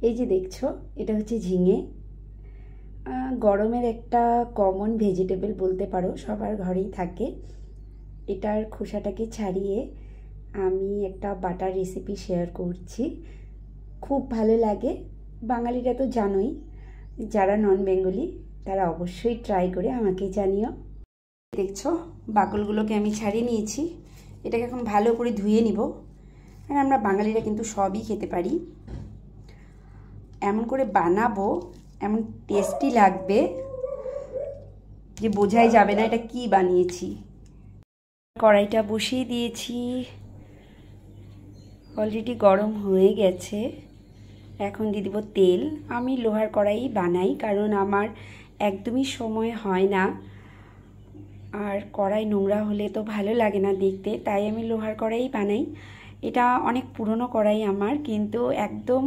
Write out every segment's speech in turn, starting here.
এই যে দেখছো, এটা হচ্ছে ঝিঙে। গরমের একটা কমন ভেজিটেবল বলতে পারো, সবার ঘরেই থাকে। এটার খোসাটাকে ছাড়িয়ে আমি একটা বাটার রেসিপি শেয়ার করছি, খুব ভালো লাগে। বাঙালিরা তো জানোই, যারা নন বেঙ্গলি তারা অবশ্যই ট্রাই করে আমাকে জানিও। দেখছো, বাকলগুলোকে আমি ছাড়িয়ে নিয়েছি। এটাকে এখন ভালো করে ধুয়ে নিব। আর আমরা বাঙালিরা কিন্তু সবই খেতে পারি। এমন করে বানাবো, এমন টেস্টি লাগবে যে বোঝাই যাবে না এটা কি বানিয়েছি। কড়াইটা বসিয়ে দিয়েছি, অলরেডি গরম হয়ে গেছে। এখন দিয়ে দিব তেল। আমি লোহার কড়াই বানাই, কারণ আমার একদমই সময় হয় না, আর কড়াই নোংরা হলে তো ভালো লাগে না দেখতে, তাই আমি লোহার কড়াই বানাই। এটা অনেক পুরনো কড়াই আমার, কিন্তু একদম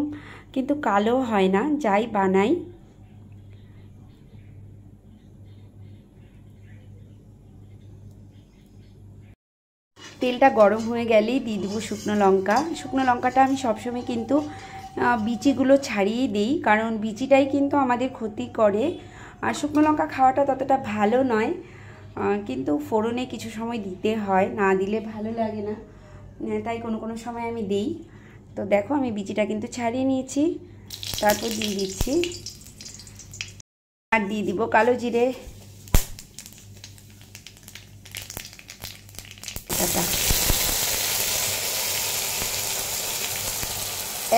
কালো হয় না যাই বানাই। তেলটা গরম হয়ে গেলেই দিয়ে দিব শুকনো লঙ্কা। শুকনো লঙ্কাটা আমি সবসময় কিন্তু বিচিগুলো ছাড়িয়ে দিই, কারণ বিচিটাই কিন্তু আমাদের ক্ষতি করে। আর শুকনো লঙ্কা খাওয়াটা ততটা ভালো নয়, কিন্তু ফোড়নে কিছু সময় দিতে হয়, না দিলে ভালো লাগে না, তাই কোনো সময় আমি দিই। তো দেখো, আমি বিচিটা কিন্তু ছাড়িয়ে নিয়েছি। তারপর দিয়ে দিচ্ছি, আর দিয়ে দিব কালো জিরে।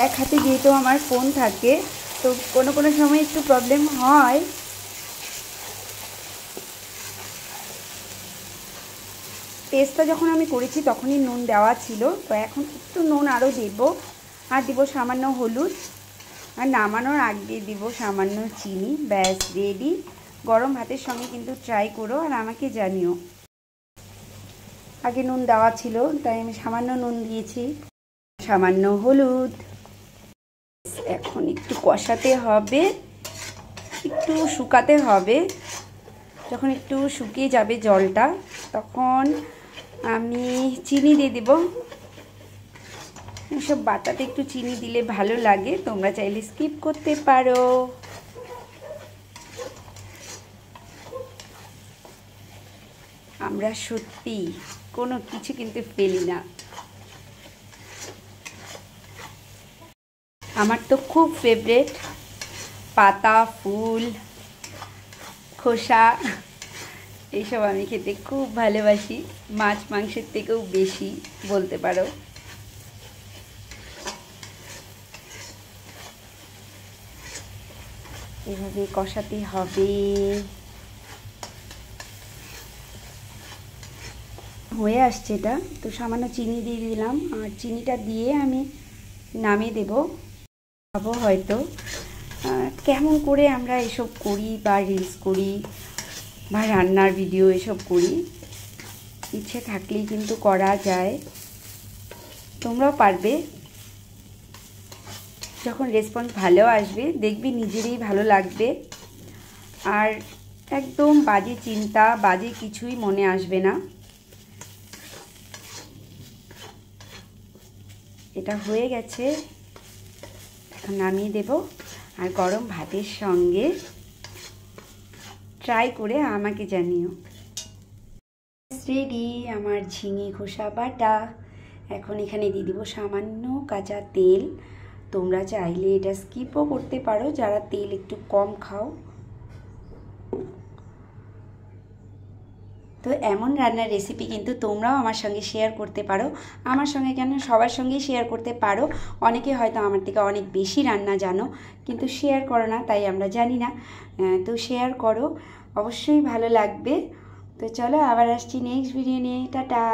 এক হাতে যেহেতু আমার ফোন থাকে, তো কোনো সময় একটু প্রবলেম হয়। পেস্টটা যখন আমি করেছি তখনই নুন দেওয়া ছিল, তো এখন একটু নুন আরও দেব। আর দিব সামান্য হলুদ, আর নামানোর আগে দিব সামান্য চিনি। ব্যাস রেডি। গরম ভাতের সঙ্গে কিন্তু ট্রাই করো আর আমাকে জানিও। আগে নুন দেওয়া ছিল তাই আমি সামান্য নুন দিয়েছি, সামান্য হলুদ। এখন একটু কষাতে হবে, একটু শুকাতে হবে। যখন একটু শুকিয়ে যাবে জলটা, তখন আমি চিনি দিয়ে দেব। এসব বাটাতে একটু চিনি দিলে ভালো লাগে, তোমরা চাইলে স্কিপ করতে পারো। আমরা সত্যি কোনো কিছু কিন্তু ফেলি না। আমার তো খুব ফেভারিট পাতা, ফুল, খোসা, এইসব আমি খেতে খুব ভালোবাসি, মাছ মাংসের থেকেও বেশি বলতে পারো। এভাবে কষাতে হবে। হয়ে আসছে এটা, তো সামান্য চিনি দিয়ে দিলাম, আর চিনিটা দিয়ে আমি নামিয়ে দেব। ভাবো হয়তো কেমন করে আমরা এসব করি, বা রিলস করি, বা রান্নার ভিডিও এসব করি। ইচ্ছে থাকলেই কিন্তু করা যায়, তোমরাও পারবে। যখন রেসপন্স ভালো আসবে দেখবি নিজেরই ভালো লাগবে, আর একদম বাজে চিন্তা, বাজে কিছুই মনে আসবে না। এটা হয়ে গেছে, এখন নামিয়ে দেব। আর গরম ভাতের সঙ্গে ট্রাই করে আমাকে জানিও। রেডি আমার ঝিঙে খোসা বাটা। এখন এখানে দিয়ে দিব সামান্য কাঁচা তেল। তোমরা চাইলে এটা স্কিপও করতে পারো, যারা তেল একটু কম খাও। তো এমন রান্নার রেসিপি কিন্তু তোমরাও আমার সঙ্গে শেয়ার করতে পারো। আমার সঙ্গে কেন, সবার সঙ্গেই শেয়ার করতে পারো। অনেকে হয়তো আমার থেকে অনেক বেশি রান্না জানো, কিন্তু শেয়ার করো না, তাই আমরা জানি না। তো শেয়ার করো, অবশ্যই ভালো লাগবে। তো চলো, আবার আসছি নেক্সট ভিডিও নিয়ে। টাটা।